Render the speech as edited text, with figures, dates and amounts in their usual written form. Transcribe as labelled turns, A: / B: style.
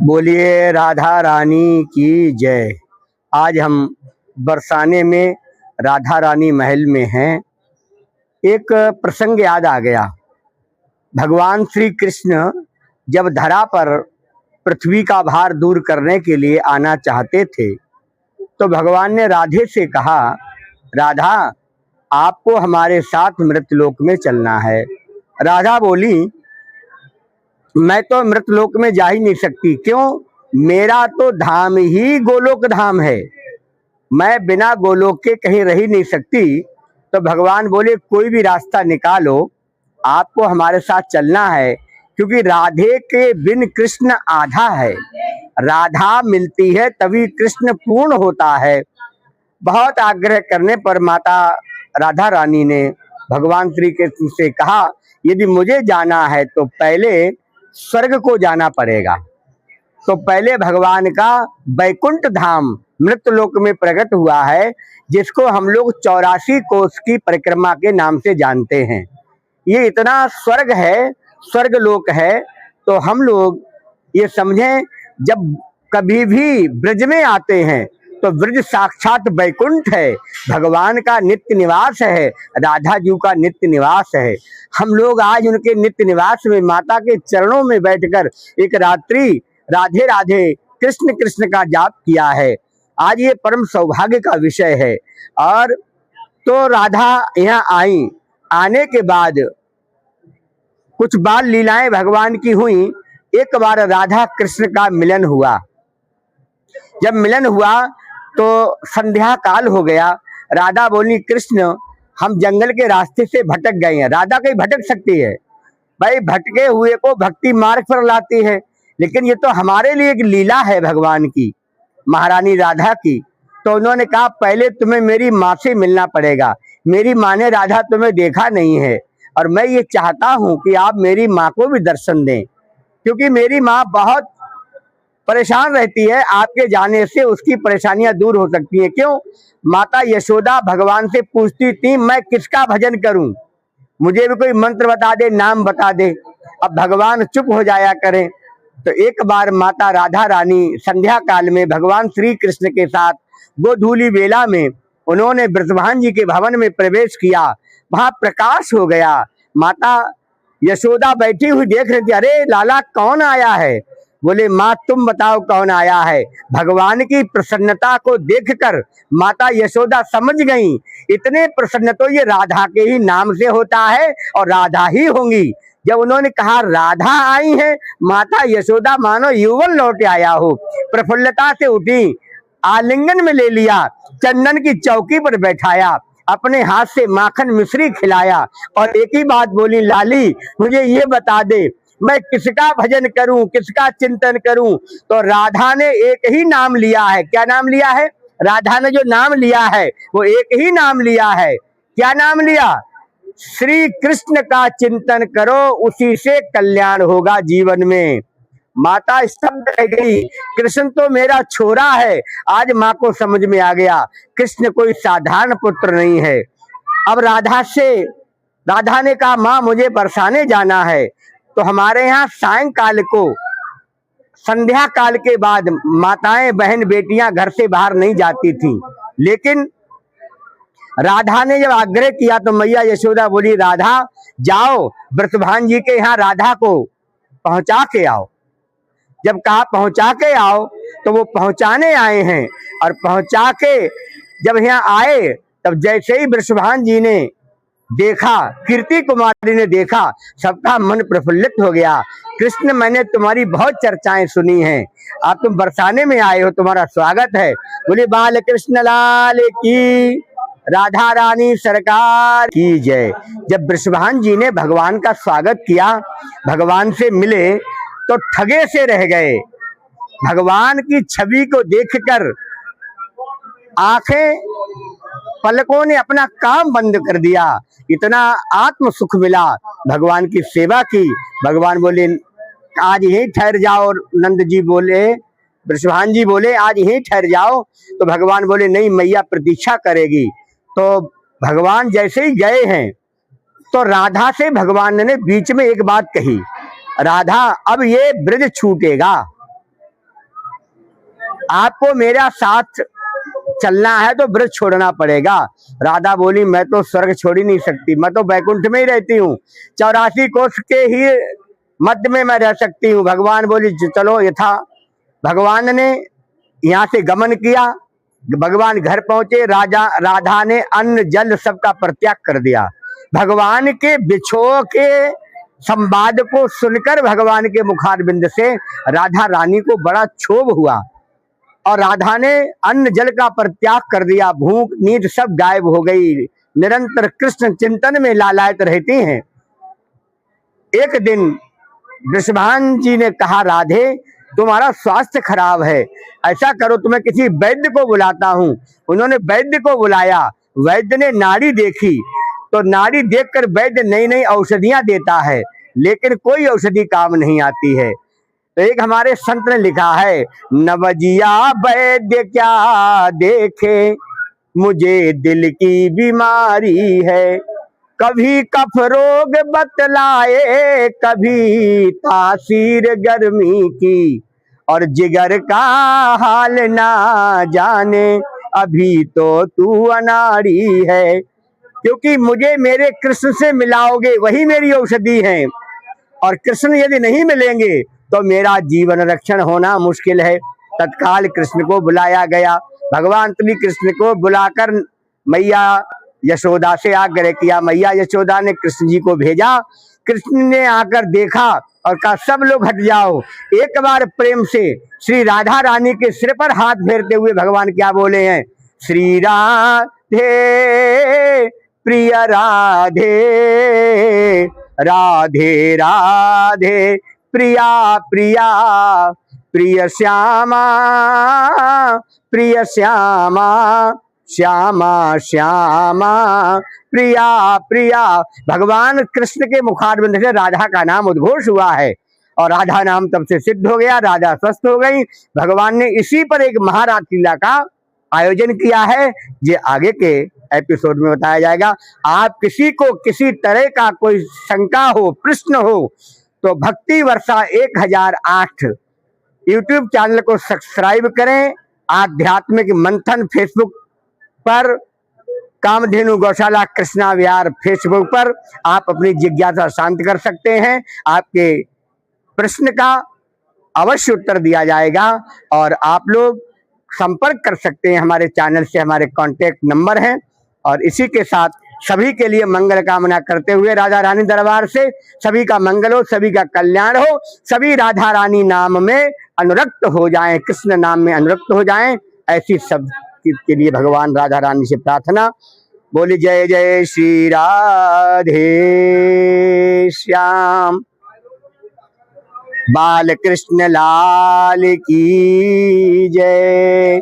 A: बोलिए राधा रानी की जय। आज हम बरसाने में राधा रानी महल में हैं। एक प्रसंग याद आ गया। भगवान श्री कृष्ण जब धरा पर पृथ्वी का भार दूर करने के लिए आना चाहते थे तो भगवान ने राधे से कहा, राधा आपको हमारे साथ मृतलोक में चलना है। राधा बोली, मैं तो मृतलोक में जा ही नहीं सकती। क्यों? मेरा तो धाम ही गोलोक धाम है, मैं बिना गोलोक के कहीं रह ही नहीं सकती। तो भगवान बोले, कोई भी रास्ता निकालो, आपको हमारे साथ चलना है, क्योंकि राधे के बिन कृष्ण आधा है। राधा मिलती है तभी कृष्ण पूर्ण होता है। बहुत आग्रह करने पर माता राधा रानी ने भगवान श्री कृष्ण से कहा, यदि मुझे जाना है तो पहले स्वर्ग को जाना पड़ेगा। तो पहले भगवान का बैकुंठ धाम मृतलोक में प्रकट हुआ है, जिसको हम लोग 84 कोस की परिक्रमा के नाम से जानते हैं। ये इतना स्वर्ग है, स्वर्ग लोक है। तो हम लोग ये समझें, जब कभी भी ब्रज में आते हैं तो ब्रज साक्षात बैकुंठ है, भगवान का नित्य निवास है, राधा जी का नित्य निवास है। हम लोग आज उनके नित्य निवास में माता के चरणों में बैठकर एक रात्रि राधे राधे कृष्ण कृष्ण का जाप किया है। आज ये परम सौभाग्य का विषय है। और तो राधा यहाँ आई, आने के बाद कुछ बाल लीलाएं भगवान की हुई। एक बार राधा कृष्ण का मिलन हुआ। जब मिलन हुआ तो संध्या काल हो गया। राधा बोली, कृष्ण हम जंगल के रास्ते से भटक गए हैं। राधा कहीं भटक सकती है भाई, भटके हुए को भक्ति मार्ग पर लाती है। लेकिन ये तो हमारे लिए एक लीला है भगवान की, महारानी राधा की। तो उन्होंने कहा, पहले तुम्हें मेरी माँ से मिलना पड़ेगा। मेरी माँ ने राधा तुम्हें देखा नहीं है, और मैं ये चाहता हूँ कि आप मेरी माँ को भी दर्शन दें, क्योंकि मेरी माँ बहुत परेशान रहती है। आपके जाने से उसकी परेशानियां दूर हो सकती हैं। क्यों? माता यशोदा भगवान से पूछती थी, मैं किसका भजन करूं, मुझे भी कोई मंत्र बता दे, नाम बता दे। अब भगवान चुप हो जाया करें। तो एक बार माता राधा रानी संध्या काल में भगवान श्री कृष्ण के साथ गोधूली बेला में उन्होंने ब्रजभान जी के भवन में प्रवेश किया। वहां प्रकाश हो गया। माता यशोदा बैठी हुई देख रही थी, अरे लाला कौन आया है? बोले, माँ तुम बताओ कौन आया है। भगवान की प्रसन्नता को देखकर माता यशोदा समझ गई, इतने प्रसन्न तो ये राधा के ही नाम से होता है और राधा ही होंगी। जब उन्होंने कहा राधा आई है, माता यशोदा मानो युवन लौट आया हो, प्रफुल्लता से उठी, आलिंगन में ले लिया, चंदन की चौकी पर बैठाया, अपने हाथ से माखन मिश्री खिलाया और एक ही बात बोली, लाली मुझे ये बता दे, मैं किसका भजन करूं, किसका चिंतन करूं? तो राधा ने एक ही नाम लिया है। क्या नाम लिया है? राधा ने जो नाम लिया है वो एक ही नाम लिया है। क्या नाम लिया? श्री कृष्ण का चिंतन करो, उसी से कल्याण होगा जीवन में। माता स्तब्ध रह गई। कृष्ण तो मेरा छोरा है। आज माँ को समझ में आ गया, कृष्ण कोई साधारण पुत्र नहीं है। अब राधा ने कहा, माँ मुझे बरसाने जाना है। तो हमारे यहाँ सायंकाल को, संध्या काल के बाद माताएं बहन बेटियां घर से बाहर नहीं जाती थी। लेकिन राधा ने जब आग्रह किया तो मैया यशोदा बोली, राधा जाओ ब्रजभान जी के यहाँ राधा को पहुंचा के आओ। जब कहा पहुंचा के आओ तो वो पहुंचाने आए हैं। और पहुंचा के जब यहाँ आए, तब जैसे ही ब्रजभान जी ने देखा, कीर्ति कुमारी ने देखा, सबका मन प्रफुल्लित हो गया। कृष्ण मैंने तुम्हारी बहुत चर्चाएं सुनी हैं, आप तुम बरसाने में आए हो, तुम्हारा स्वागत है। बोले बाल कृष्ण लाल की, राधा रानी सरकार की जय। जब ब्रजभान जी ने भगवान का स्वागत किया, भगवान से मिले तो ठगे से रह गए। भगवान की छवि को देखकर आंखें, पलकों ने अपना काम बंद कर दिया। इतना आत्म सुख मिला, भगवान की सेवा की। भगवान बोले, आज यहीं ठहर जाओ। नंद जी बोले, ब्रजभान जी बोले, आज यहीं ठहर जाओ। तो भगवान बोले, नहीं मैया प्रतीक्षा करेगी। तो भगवान जैसे ही गए हैं तो राधा से भगवान ने बीच में एक बात कही, राधा अब ये ब्रज छूटेगा, आपको मेरा साथ चलना है तो ब्रज छोड़ना पड़ेगा। राधा बोली मैं तो स्वर्ग छोड़ ही नहीं सकती, मैं तो बैकुंठ में ही रहती हूँ, 84 कोष के ही मध्य में मैं रह सकती हूँ। भगवान बोली चलो यथा। भगवान ने यहाँ से गमन किया, भगवान घर पहुंचे, राधा ने अन्न जल सबका परित्याग कर दिया। भगवान के बिछोह के संवाद को सुनकर भगवान के मुखारबिंद से राधा रानी को बड़ा क्षोभ हुआ और राधा ने अन्न जल का परित्याग कर दिया। भूख नींद सब गायब हो गई, निरंतर कृष्ण चिंतन में लालायित रहती हैं। एक दिन वृषभान जी ने कहा राधे तुम्हारा स्वास्थ्य खराब है, ऐसा करो तुम्हें किसी वैद्य को बुलाता हूँ। उन्होंने वैद्य को बुलाया, वैद्य ने नाड़ी देखी तो नाड़ी देखकर वैद्य नई नई औषधियां देता है, लेकिन कोई औषधि काम नहीं आती है। तो एक हमारे संत ने लिखा है, नवजिया वैद्य क्या देखे मुझे दिल की बीमारी है, कभी कफ रोग बतलाए कभी तासीर गर्मी की, और जिगर का हाल ना जाने अभी तो तू अनाड़ी है। क्योंकि मुझे मेरे कृष्ण से मिलाओगे वही मेरी औषधि है, और कृष्ण यदि नहीं मिलेंगे तो मेरा जीवन रक्षण होना मुश्किल है। तत्काल कृष्ण को बुलाया गया। भगवान श्री कृष्ण को बुलाकर मैया यशोदा से आग्रह किया। मैया यशोदा ने कृष्ण जी को भेजा। कृष्ण ने आकर देखा और कहा सब लोग हट जाओ। एक बार प्रेम से श्री राधा रानी के सिर पर हाथ फेरते हुए भगवान क्या बोले हैं, श्री राधे प्रिय राधे, राधे राधे प्रिया प्रिया, प्रिय श्यामा प्रिय श्यामा, श्यामा श्यामा प्रिया प्रिया। भगवान कृष्ण के मुखारबिंद से राधा का नाम उद्घोष हुआ है और राधा नाम तब से सिद्ध हो गया, राधा स्वस्थ हो गई। भगवान ने इसी पर एक महारासलीला का आयोजन किया है, ये आगे के एपिसोड में बताया जाएगा। आप किसी को किसी तरह का कोई शंका हो, प्रश्न हो, तो भक्ति वर्षा 1008 यूट्यूब चैनल को सब्सक्राइब करें। आध्यात्मिक मंथन फेसबुक पर, कामधेनु गौशाला कृष्णा विहार फेसबुक पर आप अपनी जिज्ञासा शांत कर सकते हैं। आपके प्रश्न का अवश्य उत्तर दिया जाएगा और आप लोग संपर्क कर सकते हैं हमारे चैनल से। हमारे कांटेक्ट नंबर हैं। और इसी के साथ सभी के लिए मंगल कामना करते हुए राधा रानी दरबार से सभी का मंगल हो, सभी का कल्याण हो, सभी राधा रानी नाम में अनुरक्त हो जाएं, कृष्ण नाम में अनुरक्त हो जाएं, ऐसी सब के लिए भगवान राधा रानी से प्रार्थना। बोली जय जय श्री राधे श्याम, बाल कृष्ण लाल की जय।